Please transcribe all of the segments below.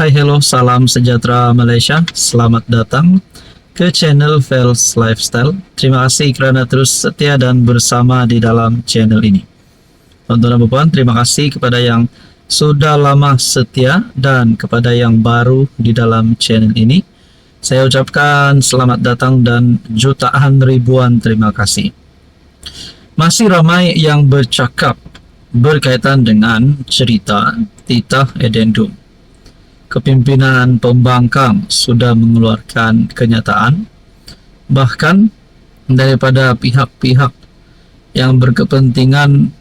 Hai, hello, salam sejahtera Malaysia. Selamat datang ke channel Fels Lifestyle. Terima kasih kerana terus setia dan bersama di dalam channel ini. Tuan-tuan dan puan, terima kasih kepada yang sudah lama setia dan kepada yang baru di dalam channel ini. Saya ucapkan selamat datang dan jutaan ribuan terima kasih. Masih ramai yang bercakap berkaitan dengan cerita titah Edendum. Kepimpinan pembangkang sudah mengeluarkan kenyataan, bahkan daripada pihak-pihak yang berkepentingan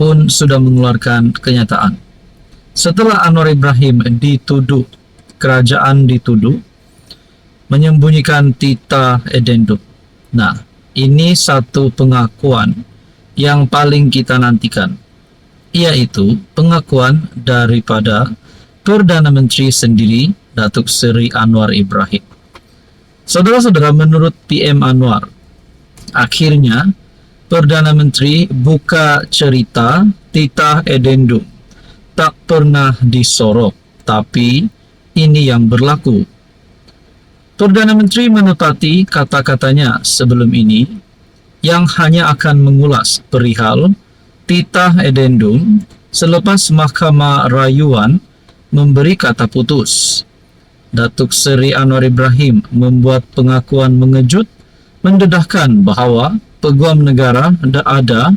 pun sudah mengeluarkan kenyataan. Setelah Anwar Ibrahim dituduh, kerajaan dituduh menyembunyikan titah Edendum. Nah, ini satu pengakuan yang paling kita nantikan, yaitu pengakuan daripada Perdana Menteri sendiri, Datuk Seri Anwar Ibrahim. Saudara-saudara, menurut PM Anwar, akhirnya Perdana Menteri buka cerita titah Edendum. Tak pernah disorot, tapi ini yang berlaku. Perdana Menteri menepati kata-katanya sebelum ini yang hanya akan mengulas perihal titah Edendum selepas Mahkamah Rayuan memberi kata putus. Datuk Seri Anwar Ibrahim membuat pengakuan mengejut mendedahkan bahawa Peguam Negara ada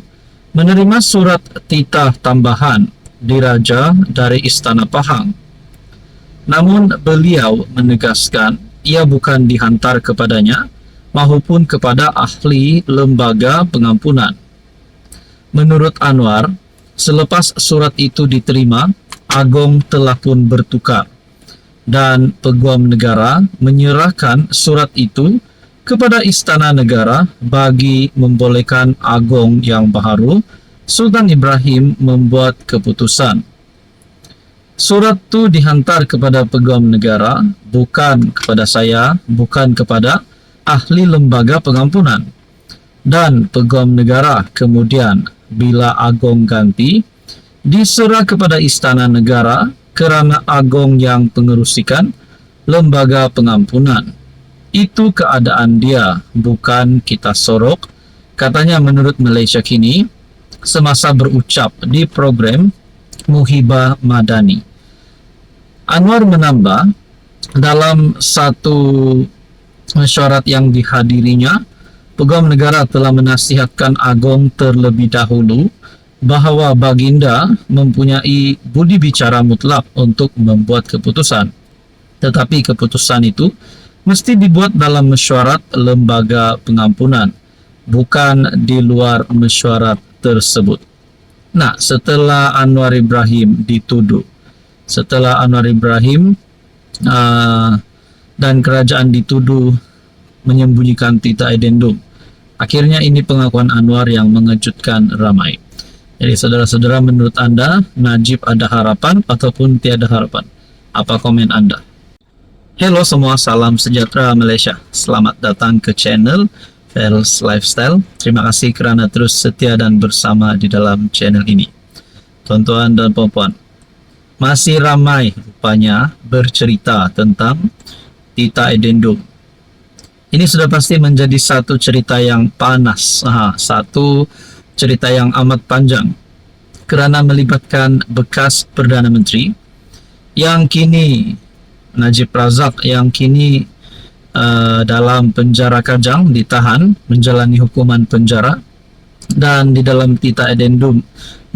menerima surat titah tambahan diraja dari Istana Pahang. Namun beliau menegaskan ia bukan dihantar kepadanya maupun kepada ahli lembaga pengampunan. Menurut Anwar, selepas surat itu diterima, Agong telah pun bertukar dan Peguam Negara menyerahkan surat itu kepada Istana Negara bagi membolehkan Agong yang baharu, Sultan Ibrahim, membuat keputusan. Surat itu dihantar kepada Peguam Negara, bukan kepada saya, bukan kepada ahli lembaga pengampunan. Dan Peguam Negara kemudian bila Agong ganti, diserah kepada Istana Negara kerana Agong yang pengerusikan lembaga pengampunan. Itu keadaan dia, bukan kita sorok, katanya menurut Malaysia Kini semasa berucap di program Muhibah Madani. Anwar menambah, dalam satu mesyuarat yang dihadirinya, Peguam Negara telah menasihatkan Agong terlebih dahulu bahawa baginda mempunyai budi bicara mutlak untuk membuat keputusan. Tetapi keputusan itu mesti dibuat dalam mesyuarat lembaga pengampunan, bukan di luar mesyuarat tersebut. Nah, setelah Anwar Ibrahim dituduh, setelah Anwar Ibrahim dan kerajaan dituduh menyembunyikan titah Edendum, akhirnya ini pengakuan Anwar yang mengejutkan ramai. Jadi saudara-saudara, menurut Anda, Najib ada harapan ataupun tiada harapan? Apa komen Anda? Hello semua, salam sejahtera Malaysia. Selamat datang ke channel Fels Lifestyle. Terima kasih kerana terus setia dan bersama di dalam channel ini. Tuan-tuan dan puan-puan, masih ramai rupanya bercerita tentang titah Edendum. Ini sudah pasti menjadi satu cerita yang panas, satu cerita yang amat panjang kerana melibatkan bekas Perdana Menteri yang kini, Najib Razak, yang kini dalam penjara Kajang, ditahan menjalani hukuman penjara, dan di dalam titah Edendum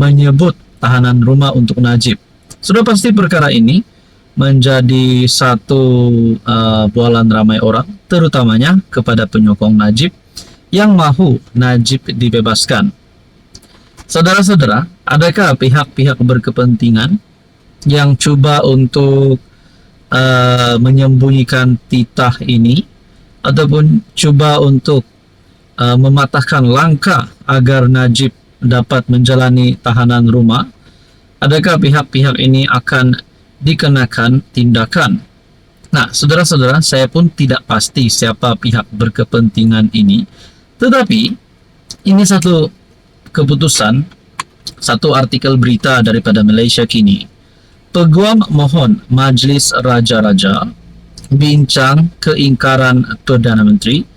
menyebut tahanan rumah untuk Najib. Sudah pasti perkara ini menjadi satu bualan ramai orang, terutamanya kepada penyokong Najib yang mahu Najib dibebaskan. Saudara-saudara, adakah pihak-pihak berkepentingan yang cuba untuk menyembunyikan titah ini ataupun cuba untuk mematahkan langkah agar Najib dapat menjalani tahanan rumah? Adakah pihak-pihak ini akan dikenakan tindakan? Nah, saudara-saudara, saya pun tidak pasti siapa pihak berkepentingan ini, tetapi ini satu keputusan, satu artikel berita daripada Malaysia Kini Peguam mohon Majlis Raja-Raja bincang keingkaran Perdana Menteri.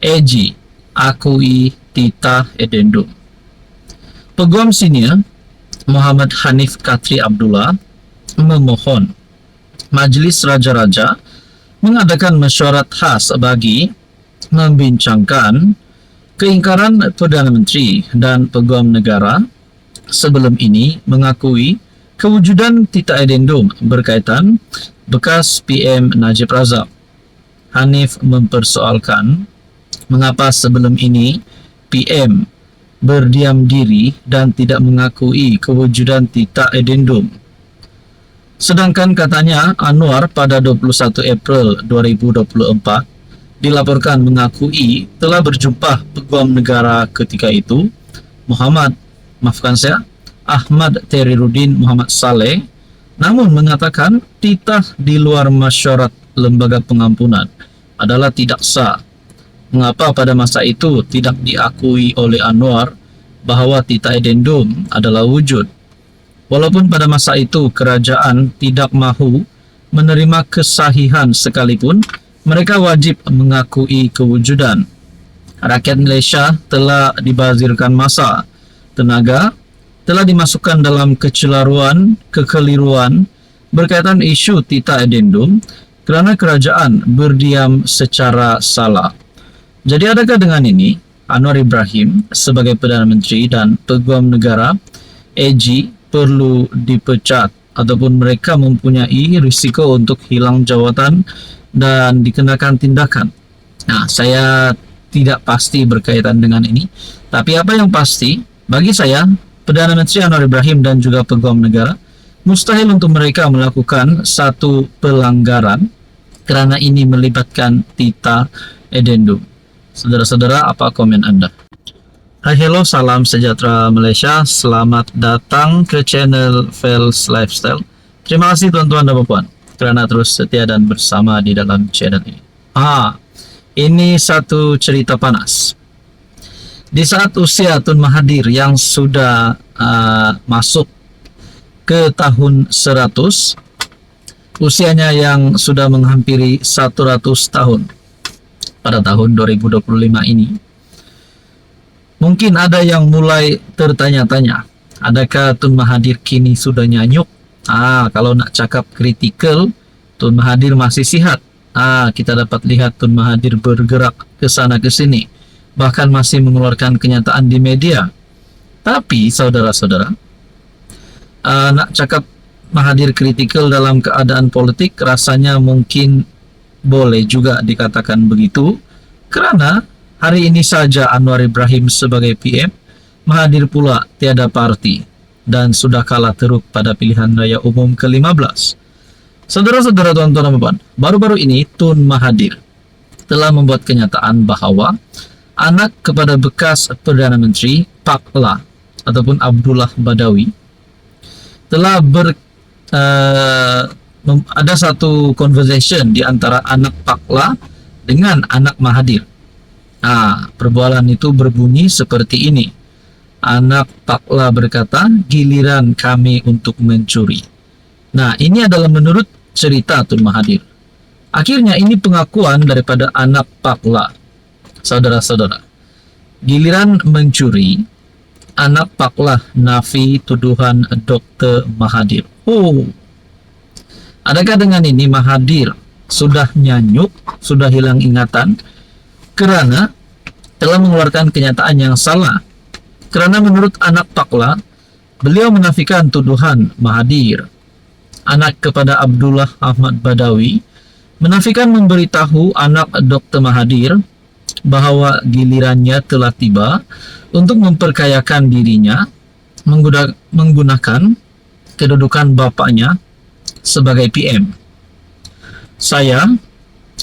AG akui titah edendum. Peguam senior Muhammad Hanif Katri Abdullah memohon Majlis Raja-Raja mengadakan mesyuarat khas bagi membincangkan keingkaran Perdana Menteri dan Peguam Negara sebelum ini mengakui kewujudan titah edendum berkaitan bekas PM Najib Razak. Hanif mempersoalkan mengapa sebelum ini PM berdiam diri dan tidak mengakui kewujudan titah edendum. Sedangkan katanya Anwar pada 21 April 2024 dilaporkan mengakui telah berjumpa Peguam Negara ketika itu Ahmad Teriruddin Muhammad Saleh, namun mengatakan titah di luar mesyuarat lembaga pengampunan adalah tidak sah. Mengapa pada masa itu tidak diakui oleh Anwar bahawa titah edendum adalah wujud? Walaupun pada masa itu kerajaan tidak mahu menerima kesahihan sekalipun, mereka wajib mengakui kewujudan. Rakyat Malaysia telah dibazirkan masa, tenaga, telah dimasukkan dalam kekeliruan berkaitan isu titah edendum kerana kerajaan berdiam secara salah. Jadi adakah dengan ini Anwar Ibrahim sebagai Perdana Menteri dan Peguam Negara AG perlu dipecat ataupun mereka mempunyai risiko untuk hilang jawatan dan dikenakan tindakan? Nah, saya tidak pasti berkaitan dengan ini. Tapi apa yang pasti, bagi saya, Perdana Menteri Anwar Ibrahim dan juga Peguam Negara mustahil untuk mereka melakukan satu pelanggaran kerana ini melibatkan titah edendum. Saudara-saudara, apa komen anda? Hai, hello, salam sejahtera Malaysia. Selamat datang ke channel Fels Lifestyle. Terima kasih tuan-tuan dan puan kerana terus setia dan bersama di dalam channel ini. Ini satu cerita panas. Di saat usia Tun Mahathir yang sudah masuk ke tahun 100, usianya yang sudah menghampiri 100 tahun pada tahun 2025 ini, mungkin ada yang mulai tertanya-tanya, adakah Tun Mahathir kini sudah nyanyuk? Kalau nak cakap kritikal, Tun Mahathir masih sihat. Kita dapat lihat Tun Mahathir bergerak ke sana ke sini, bahkan masih mengeluarkan kenyataan di media. Tapi saudara-saudara, nak cakap Mahathir kritikal dalam keadaan politik, rasanya mungkin boleh juga dikatakan begitu, kerana hari ini saja Anwar Ibrahim sebagai PM, Mahathir pula tiada parti dan sudah kalah teruk pada pilihan raya umum ke-15. Saudara-saudara, tuan-tuan dan puan, baru-baru ini Tun Mahathir telah membuat kenyataan bahawa anak kepada bekas Perdana Menteri Pak La ataupun Abdullah Badawi telah ada satu conversation di antara anak Pak La dengan anak Mahathir. Perbualan itu berbunyi seperti ini. Anak Pak La berkata, giliran kami untuk mencuri. Nah, ini adalah menurut cerita Tun Mahathir. Akhirnya ini pengakuan daripada anak Pak La. Saudara-saudara, giliran mencuri, anak Pak La nafi tuduhan Dr. Mahathir. Adakah dengan ini Mahathir sudah nyanyuk, sudah hilang ingatan kerana telah mengeluarkan kenyataan yang salah? Kerana menurut anak Pak La, beliau menafikan tuduhan Mahathir. Anak kepada Abdullah Ahmad Badawi menafikan memberitahu anak Dr. Mahathir bahawa gilirannya telah tiba untuk memperkayakan dirinya menggunakan kedudukan bapaknya sebagai PM. Saya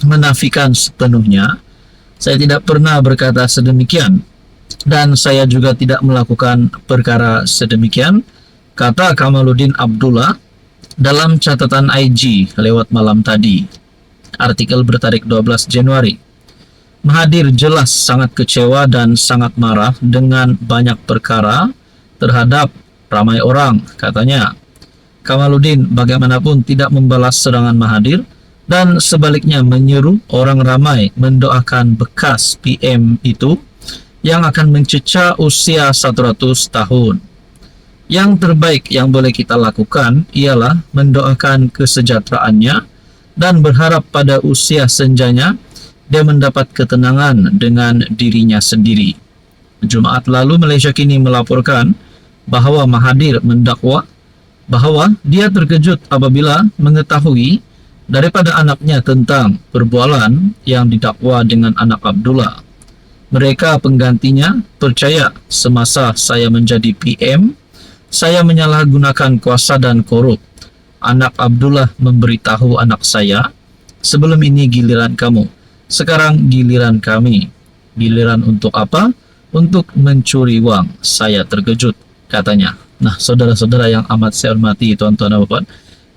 menafikan sepenuhnya. Saya tidak pernah berkata sedemikian. Dan saya juga tidak melakukan perkara sedemikian, kata Kamaluddin Abdullah dalam catatan IG lewat malam tadi. Artikel bertarik 12 Januari. Mahathir jelas sangat kecewa dan sangat marah dengan banyak perkara terhadap ramai orang, katanya. Kamaludin bagaimanapun tidak membalas serangan Mahathir dan sebaliknya menyeru orang ramai mendoakan bekas PM itu yang akan mencecah usia 100 tahun. Yang terbaik yang boleh kita lakukan ialah mendoakan kesejahteraannya dan berharap pada usia senjanya dia mendapat ketenangan dengan dirinya sendiri. Jumaat lalu Malaysia Kini melaporkan bahawa Mahathir mendakwa bahawa dia terkejut apabila mengetahui daripada anaknya tentang perbualan yang didakwa dengan anak Abdullah. Mereka penggantinya percaya semasa saya menjadi PM, saya menyalahgunakan kuasa dan korup. Anak Abdullah memberitahu anak saya, sebelum ini giliran kamu, sekarang giliran kami. Giliran untuk apa? Untuk mencuri wang. Saya terkejut, katanya. Nah, saudara-saudara yang amat saya hormati, tuan-tuan dan puan,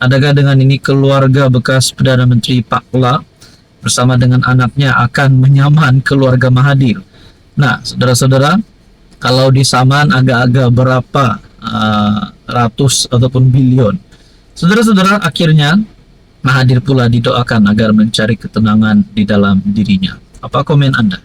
adakah dengan ini keluarga bekas Perdana Menteri Pak La bersama dengan anaknya akan menyaman keluarga Mahathir? Nah, saudara-saudara, kalau disaman agak-agak berapa ratus ataupun bilion. Saudara-saudara, akhirnya Mahathir pula didoakan agar mencari ketenangan di dalam dirinya. Apa komen Anda?